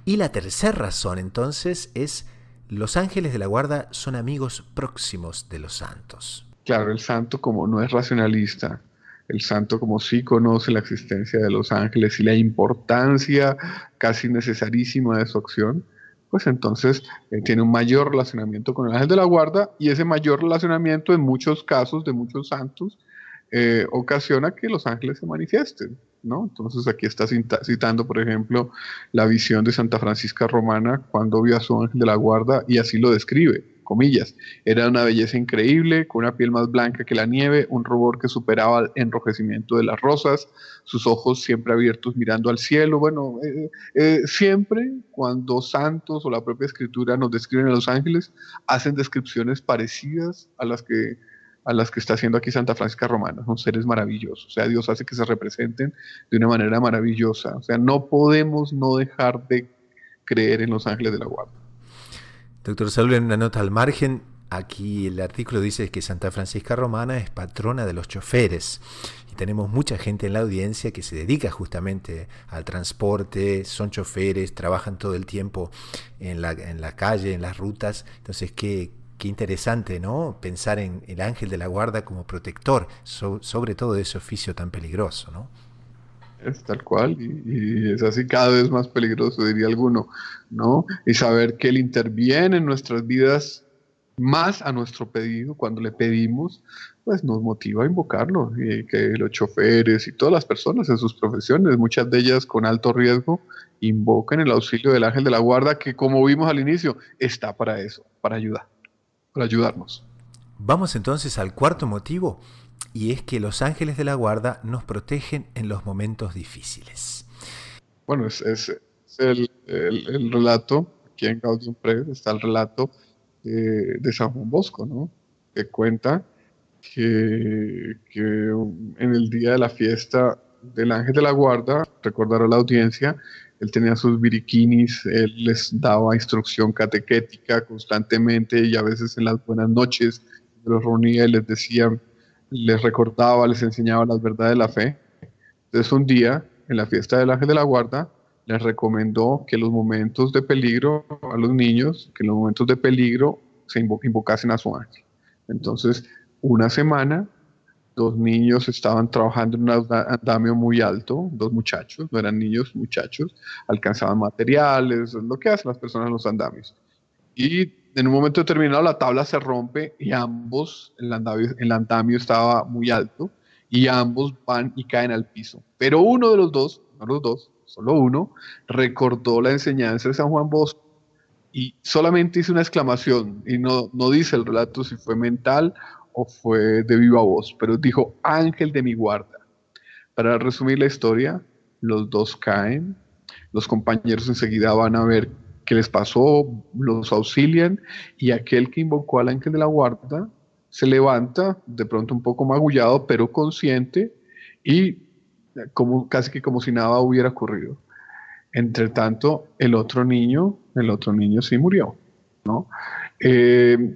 Y la tercera razón, entonces, es los ángeles de la guarda son amigos próximos de los santos. Claro, el santo, como no es racionalista, el santo, como sí conoce la existencia de los ángeles y la importancia casi necesarísima de su acción, pues entonces tiene un mayor relacionamiento con el ángel de la guarda, y ese mayor relacionamiento en muchos casos de muchos santos ocasiona que los ángeles se manifiesten, ¿no? Entonces aquí está citando, por ejemplo, la visión de Santa Francisca Romana cuando vio a su ángel de la guarda, y así lo describe, comillas: era una belleza increíble, con una piel más blanca que la nieve, un rubor que superaba el enrojecimiento de las rosas, sus ojos siempre abiertos mirando al cielo. Bueno, siempre cuando santos o la propia Escritura nos describen a los ángeles, hacen descripciones parecidas a las que está haciendo aquí Santa Francisca Romana. Son seres maravillosos, o sea, Dios hace que se representen de una manera maravillosa, o sea, no podemos no dejar de creer en los ángeles de la guarda. Doctor Saúl, en una nota al margen, aquí el artículo dice que Santa Francisca Romana es patrona de los choferes, y tenemos mucha gente en la audiencia que se dedica justamente al transporte, son choferes, trabajan todo el tiempo en la calle, en las rutas. Entonces, qué interesante, ¿no? Pensar en el ángel de la guarda como protector, sobre todo de ese oficio tan peligroso, ¿no? Es tal cual, y es así, cada vez más peligroso, diría alguno, ¿no? Y saber que Él interviene en nuestras vidas más a nuestro pedido, cuando le pedimos, pues nos motiva a invocarlo, y que los choferes y todas las personas en sus profesiones, muchas de ellas con alto riesgo, invoquen el auxilio del ángel de la guarda, que, como vimos al inicio, está para eso, para ayudarnos. Vamos entonces al cuarto motivo, y es que los ángeles de la guarda nos protegen en los momentos difíciles. Bueno, es el relato, aquí en Gaudium Press está el relato de San Juan Bosco, ¿no? Que cuenta que en el día de la fiesta del ángel de la guarda, recordará a la audiencia, él tenía sus biriquinis, él les daba instrucción catequética constantemente y a veces en las buenas noches los reunía y les decía, les recordaba, les enseñaba las verdades de la fe. Entonces un día, en la fiesta del Ángel de la Guarda, les recomendó que los momentos de peligro a los niños, que en los momentos de peligro se invocasen a su ángel. Entonces, una semana, 2 niños estaban trabajando en un andamio muy alto, 2 muchachos, no eran niños, muchachos, alcanzaban materiales, lo que hacen las personas en los andamios. Y en un momento determinado la tabla se rompe y ambos, el andamio estaba muy alto, y ambos van y caen al piso. Pero uno de los dos, no los dos, solo uno, recordó la enseñanza de San Juan Bosco y solamente hizo una exclamación, y no dice el relato si fue mental o fue de viva voz, pero dijo, ángel de mi guarda. Para resumir la historia, los dos caen, los compañeros enseguida van a ver qué les pasó, los auxilian, y aquel que invocó al ángel de la guarda se levanta, de pronto un poco magullado, pero consciente, y casi que como si nada hubiera ocurrido. Entre tanto, el otro niño sí murió, ¿no?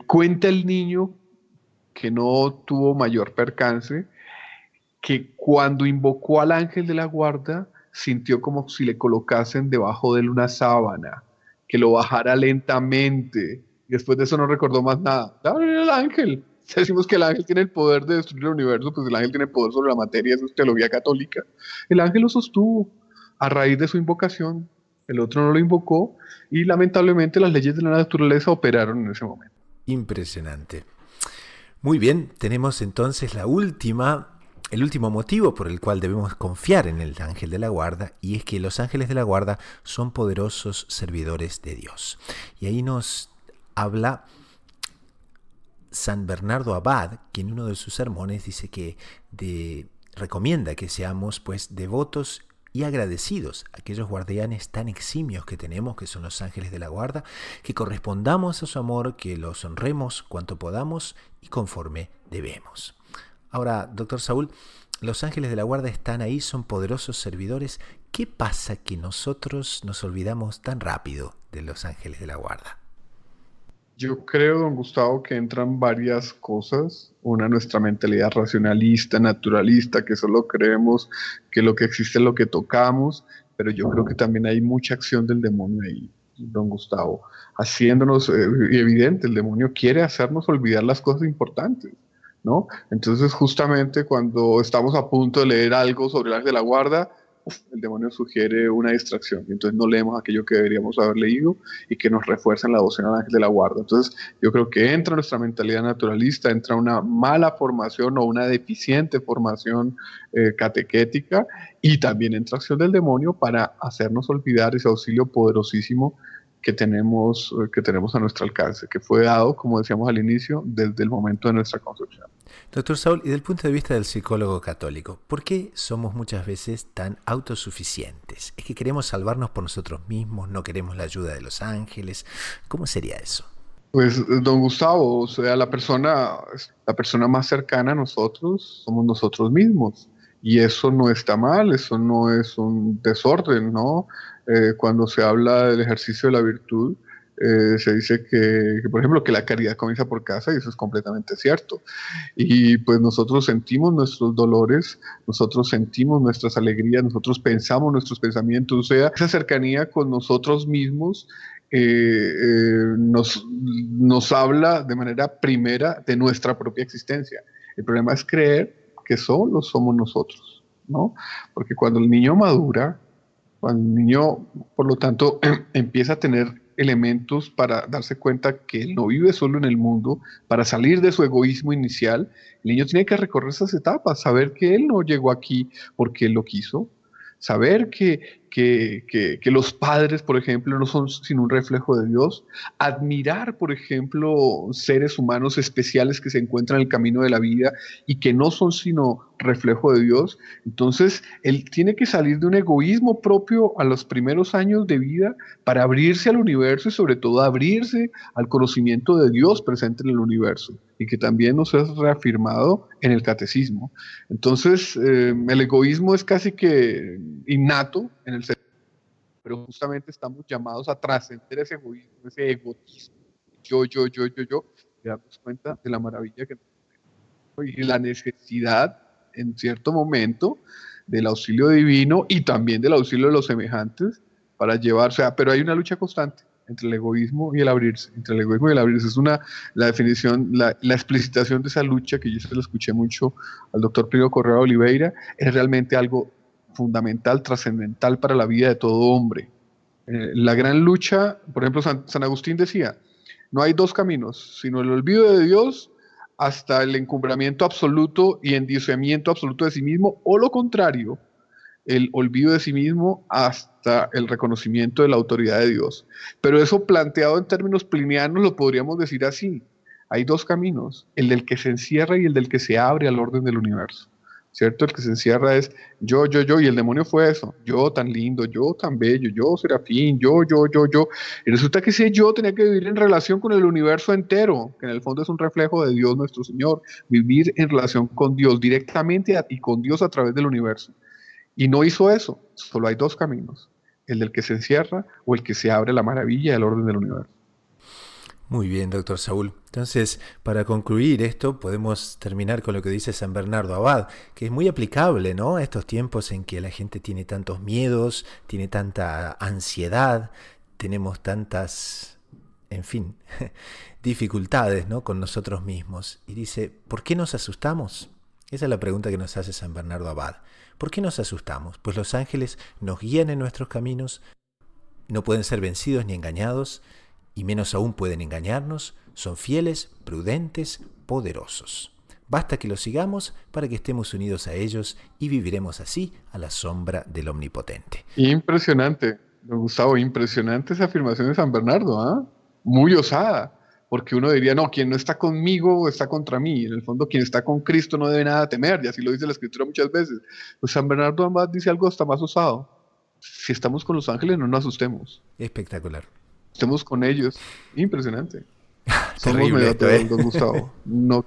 Cuenta el niño, que no tuvo mayor percance, que cuando invocó al ángel de la guarda, sintió como si le colocasen debajo de él una sábana, que lo bajara lentamente, y después de eso no recordó más nada. ¡Dale el ángel! Si decimos que el ángel tiene el poder de destruir el universo, pues el ángel tiene poder sobre la materia, eso es teología católica. El ángel lo sostuvo a raíz de su invocación, el otro no lo invocó, y lamentablemente las leyes de la naturaleza operaron en ese momento. Impresionante. Muy bien, tenemos entonces el último motivo por el cual debemos confiar en el ángel de la guarda, y es que los ángeles de la guarda son poderosos servidores de Dios. Y ahí nos habla San Bernardo Abad, que en uno de sus sermones dice que recomienda que seamos pues devotos y agradecidos a aquellos guardianes tan eximios que tenemos, que son los ángeles de la guarda, que correspondamos a su amor, que los honremos cuanto podamos y conforme debemos. Ahora, doctor Saúl, los ángeles de la guarda están ahí, son poderosos servidores. ¿Qué pasa que nosotros nos olvidamos tan rápido de los ángeles de la guarda? Yo creo, don Gustavo, que entran varias cosas. Una, nuestra mentalidad racionalista, naturalista, que solo creemos que lo que existe es lo que tocamos, pero yo creo que también hay mucha acción del demonio ahí, don Gustavo, haciéndonos evidente, el demonio quiere hacernos olvidar las cosas importantes, ¿no? Entonces, justamente cuando estamos a punto de leer algo sobre el ángel de la guarda, el demonio sugiere una distracción, y entonces no leemos aquello que deberíamos haber leído y que nos refuerza en la devoción al ángel de la guarda. Entonces yo creo que entra nuestra mentalidad naturalista, entra una mala formación o una deficiente formación catequética, y también entra acción del demonio para hacernos olvidar ese auxilio poderosísimo que tenemos a nuestro alcance, que fue dado, como decíamos al inicio, desde el momento de nuestra concepción. Doctor Saúl, y desde el punto de vista del psicólogo católico, ¿por qué somos muchas veces tan autosuficientes? ¿Es que queremos salvarnos por nosotros mismos, no queremos la ayuda de los ángeles? ¿Cómo sería eso? Pues, don Gustavo, o sea, la persona más cercana a nosotros somos nosotros mismos, y eso no está mal, eso no es un desorden, ¿no? Cuando se habla del ejercicio de la virtud, se dice que, por ejemplo, que la caridad comienza por casa, y eso es completamente cierto. Y pues nosotros sentimos nuestros dolores, nosotros sentimos nuestras alegrías, nosotros pensamos nuestros pensamientos, o sea, esa cercanía con nosotros mismos nos habla de manera primera de nuestra propia existencia. El problema es creer que solo somos nosotros, ¿no? Porque cuando el niño madura, cuando el niño, por lo tanto, empieza a tener elementos para darse cuenta que él no vive solo en el mundo, para salir de su egoísmo inicial, el niño tiene que recorrer esas etapas, saber que él no llegó aquí porque él lo quiso, saber que los padres, por ejemplo, no son sino un reflejo de Dios, admirar, por ejemplo, seres humanos especiales que se encuentran en el camino de la vida y que no son sino reflejo de Dios. Entonces, él tiene que salir de un egoísmo propio a los primeros años de vida para abrirse al universo y sobre todo abrirse al conocimiento de Dios presente en el universo, y que también nos es reafirmado en el catecismo. Entonces, el egoísmo es casi que innato en el ser. pero justamente estamos llamados a trascender ese egoísmo, ese egotismo, yo, y darnos cuenta de la maravilla que y la necesidad en cierto momento del auxilio divino y también del auxilio de los semejantes para llevar, o sea, pero hay una lucha constante entre el egoísmo y el abrirse, entre el egoísmo y el abrirse. Es la definición, la explicitación de esa lucha que yo se lo escuché mucho al doctor Plinio Correa de Oliveira, es realmente algo fundamental, trascendental para la vida de todo hombre. La gran lucha, por ejemplo, San Agustín decía, no hay dos caminos, sino el olvido de Dios hasta el encumbramiento absoluto y endiosamiento absoluto de sí mismo, o lo contrario, el olvido de sí mismo hasta el reconocimiento de la autoridad de Dios. Pero eso planteado en términos plinianos lo podríamos decir así. Hay dos caminos, el del que se encierra y el del que se abre al orden del universo. ¿Cierto? El que se encierra es yo, y el demonio fue eso, yo tan lindo, yo tan bello, yo serafín, yo, y resulta que ese yo tenía que vivir en relación con el universo entero, que en el fondo es un reflejo de Dios nuestro Señor, vivir en relación con Dios directamente y con Dios a través del universo, y no hizo eso. Solo hay dos caminos, el del que se encierra o el que se abre a la maravilla del orden del universo. Muy bien, doctor Saúl. Entonces, para concluir esto, podemos terminar con lo que dice San Bernardo Abad, que es muy aplicable, ¿no?, a estos tiempos en que la gente tiene tantos miedos, tiene tanta ansiedad, tenemos tantas, en fin, dificultades, ¿no?, con nosotros mismos. Y dice, ¿por qué nos asustamos? Esa es la pregunta que nos hace San Bernardo Abad. ¿Por qué nos asustamos? Pues los ángeles nos guían en nuestros caminos, no pueden ser vencidos ni engañados, y menos aún pueden engañarnos, son fieles, prudentes, poderosos. Basta que los sigamos para que estemos unidos a ellos y viviremos así a la sombra del Omnipotente. Impresionante, Gustavo, impresionante esa afirmación de San Bernardo, ¿ah? Muy osada, porque uno diría, no, quien no está conmigo está contra mí. En el fondo, quien está con Cristo no debe nada temer, y así lo dice la Escritura muchas veces. Pues San Bernardo además dice algo hasta más osado. Si estamos con los ángeles, no nos asustemos. Espectacular. Estemos con ellos. Impresionante. Somos medio esto, tontos, Gustavo. No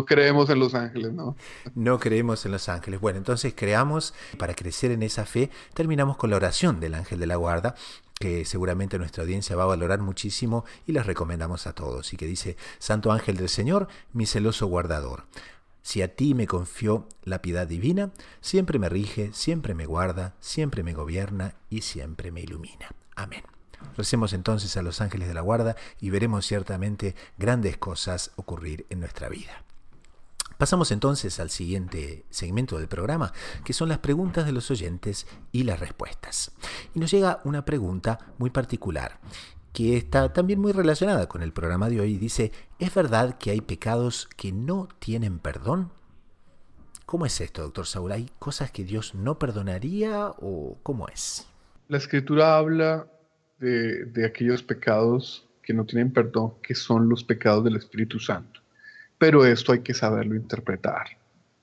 creemos en los ángeles, ¿no? No creemos en los ángeles. Bueno, entonces creamos, para crecer en esa fe, terminamos con la oración del ángel de la guarda, que seguramente nuestra audiencia va a valorar muchísimo y les recomendamos a todos. Y que dice, Santo ángel del Señor, mi celoso guardador. Si a ti me confió la piedad divina, siempre me rige, siempre me guarda, siempre me gobierna y siempre me ilumina. Amén. Recemos entonces a los ángeles de la guarda y veremos ciertamente grandes cosas ocurrir en nuestra vida. Pasamos entonces al siguiente segmento del programa, que son las preguntas de los oyentes y las respuestas. Y nos llega una pregunta muy particular, que está también muy relacionada con el programa de hoy. Dice, ¿es verdad que hay pecados que no tienen perdón? ¿Cómo es esto, doctor Saúl? ¿Hay cosas que Dios no perdonaría o cómo es? La Escritura habla de aquellos pecados que no tienen perdón, que son los pecados del Espíritu Santo. Pero esto hay que saberlo interpretar,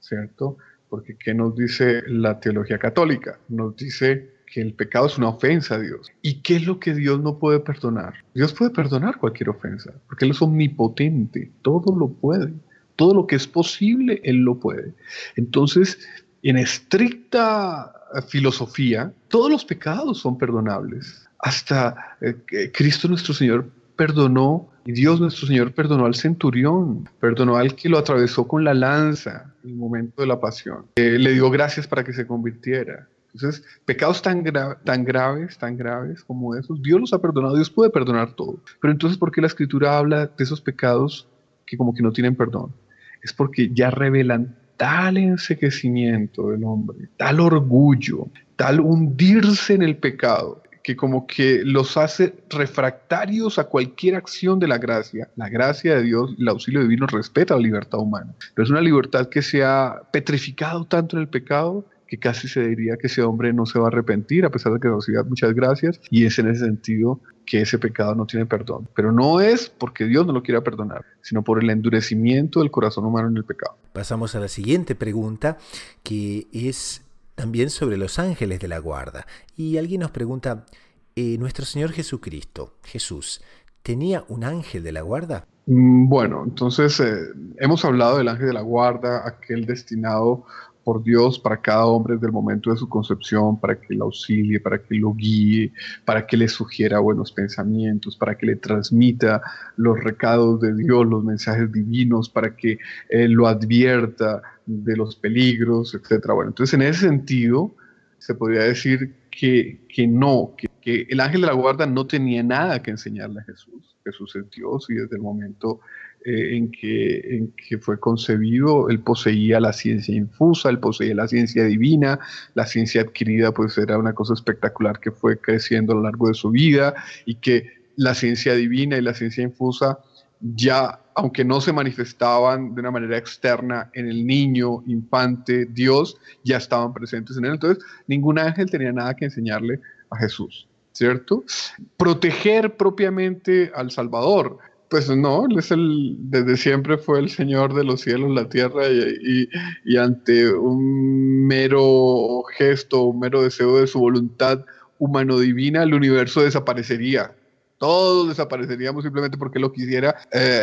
¿cierto? Porque ¿qué nos dice la teología católica? Nos dice que el pecado es una ofensa a Dios. ¿Y qué es lo que Dios no puede perdonar? Dios puede perdonar cualquier ofensa, porque Él es omnipotente, todo lo puede. Todo lo que es posible, Él lo puede. Entonces, en estricta filosofía, todos los pecados son perdonables. Hasta Cristo nuestro Señor perdonó, y Dios nuestro Señor perdonó al centurión, perdonó al que lo atravesó con la lanza en el momento de la pasión. Le dio gracias para que se convirtiera. Entonces, pecados tan graves como esos, Dios los ha perdonado, Dios puede perdonar todo. Pero entonces, ¿por qué la Escritura habla de esos pecados que como que no tienen perdón? Es porque ya revelan tal enceguecimiento del hombre, tal orgullo, tal hundirse en el pecado, que como que los hace refractarios a cualquier acción de la gracia. La gracia de Dios, el auxilio divino respeta la libertad humana, pero es una libertad que se ha petrificado tanto en el pecado que casi se diría que ese hombre no se va a arrepentir a pesar de que reciba muchas gracias, y es en ese sentido que ese pecado no tiene perdón. Pero no es porque Dios no lo quiera perdonar, sino por el endurecimiento del corazón humano en el pecado. Pasamos a la siguiente pregunta, que es también sobre los ángeles de la guarda. Y alguien nos pregunta, ¿nuestro Señor Jesucristo, Jesús, tenía un ángel de la guarda? Bueno, entonces hemos hablado del ángel de la guarda, aquel destinado por Dios para cada hombre desde el momento de su concepción, para que lo auxilie, para que lo guíe, para que le sugiera buenos pensamientos, para que le transmita los recados de Dios, los mensajes divinos, para que lo advierta de los peligros, etc. Bueno, entonces en ese sentido se podría decir que el ángel de la guarda no tenía nada que enseñarle a Jesús. Jesús es Dios y desde el momento en que fue concebido, él poseía la ciencia infusa, él poseía la ciencia divina, la ciencia adquirida pues era una cosa espectacular que fue creciendo a lo largo de su vida, y que la ciencia divina y la ciencia infusa ya, aunque no se manifestaban de una manera externa en el niño, infante, Dios, ya estaban presentes en él. Entonces, ningún ángel tenía nada que enseñarle a Jesús, ¿cierto? Proteger propiamente al Salvador, pues no, él desde siempre fue el Señor de los cielos, la tierra, y ante un mero gesto, un mero deseo de su voluntad humano-divina, el universo desaparecería. Todos desapareceríamos simplemente porque lo quisiera.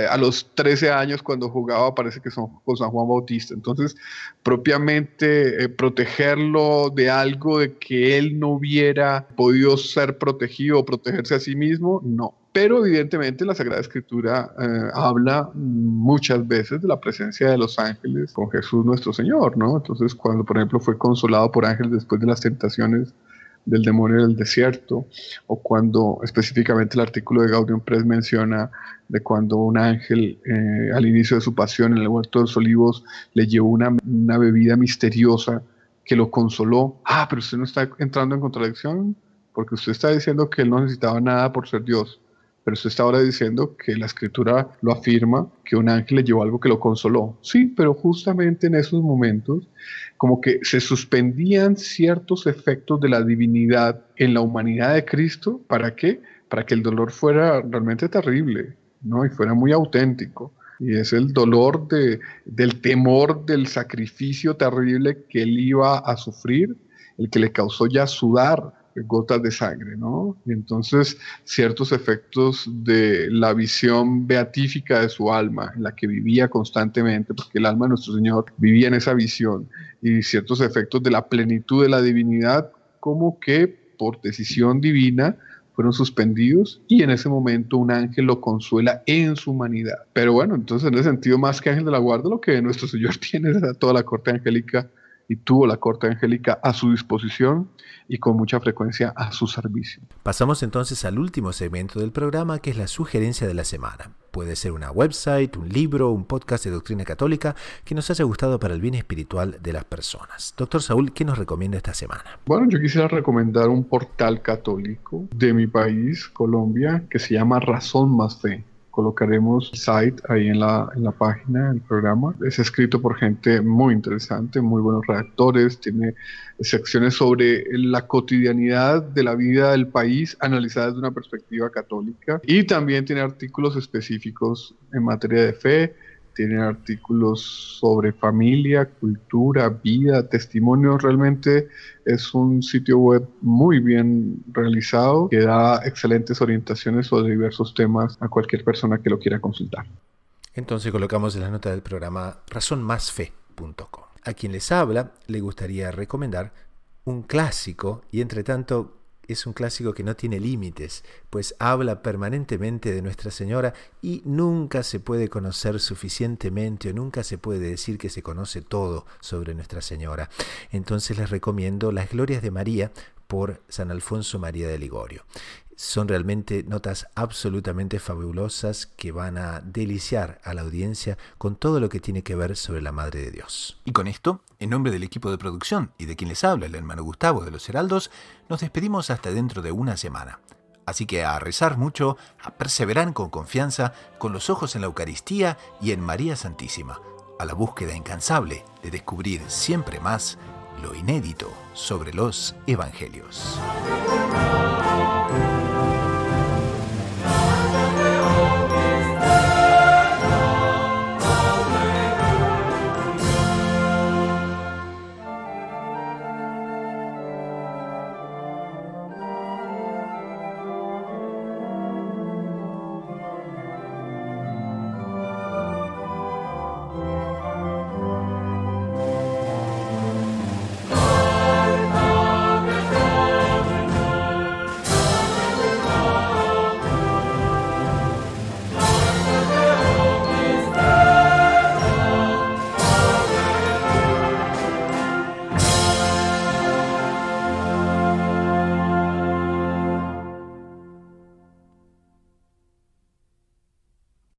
A los 13 años, cuando jugaba, parece que con San Juan Bautista. Entonces, propiamente protegerlo de algo de que él no hubiera podido ser protegido o protegerse a sí mismo, no. Pero evidentemente la Sagrada Escritura habla muchas veces de la presencia de los ángeles con Jesús nuestro Señor, ¿no? Entonces, cuando, por ejemplo, fue consolado por ángeles después de las tentaciones del demonio del desierto, o cuando específicamente el artículo de Gaudium Press menciona de cuando un ángel al inicio de su pasión en el huerto de los olivos le llevó una bebida misteriosa que lo consoló. Pero usted no está entrando en contradicción, porque usted está diciendo que él no necesitaba nada por ser Dios, pero usted está ahora diciendo que la Escritura lo afirma, que un ángel le llevó algo que lo consoló. Sí, pero justamente en esos momentos como que se suspendían ciertos efectos de la divinidad en la humanidad de Cristo. ¿Para qué? Para que el dolor fuera realmente terrible, ¿no? Y fuera muy auténtico. Y es el dolor del temor del sacrificio terrible que él iba a sufrir, el que le causó ya sudar gotas de sangre, ¿no? Y entonces ciertos efectos de la visión beatífica de su alma, en la que vivía constantemente, porque el alma de nuestro Señor vivía en esa visión, y ciertos efectos de la plenitud de la divinidad, como que por decisión divina fueron suspendidos, y en ese momento un ángel lo consuela en su humanidad. Pero bueno, entonces en ese sentido, más que ángel de la guarda, lo que nuestro Señor tiene es a toda la corte angélica, y tuvo la corte angélica a su disposición y con mucha frecuencia a su servicio. Pasamos entonces al último segmento del programa, que es la sugerencia de la semana. Puede ser una website, un libro, un podcast de doctrina católica que nos haya gustado para el bien espiritual de las personas. Doctor Saúl, ¿qué nos recomienda esta semana? Bueno, yo quisiera recomendar un portal católico de mi país, Colombia, que se llama Razón Más Fe. Colocaremos el site ahí en la página del programa. Es escrito por gente muy interesante, muy buenos redactores. Tiene secciones sobre la cotidianidad de la vida del país analizada desde una perspectiva católica. Y también tiene artículos específicos en materia de fe. Tiene artículos sobre familia, cultura, vida, testimonios. Realmente es un sitio web muy bien realizado que da excelentes orientaciones sobre diversos temas a cualquier persona que lo quiera consultar. Entonces colocamos en la nota del programa razonmasfe.com. A quien les habla le gustaría recomendar un clásico, y entre tanto es un clásico que no tiene límites, pues habla permanentemente de Nuestra Señora y nunca se puede conocer suficientemente, o nunca se puede decir que se conoce todo sobre Nuestra Señora. Entonces les recomiendo Las Glorias de María por San Alfonso María de Ligorio. Son realmente notas absolutamente fabulosas que van a deliciar a la audiencia con todo lo que tiene que ver sobre la Madre de Dios. Y con esto, en nombre del equipo de producción y de quien les habla, el hermano Gustavo de los Heraldos, nos despedimos hasta dentro de una semana. Así que a rezar mucho, a perseverar con confianza, con los ojos en la Eucaristía y en María Santísima, a la búsqueda incansable de descubrir siempre más lo inédito sobre los Evangelios.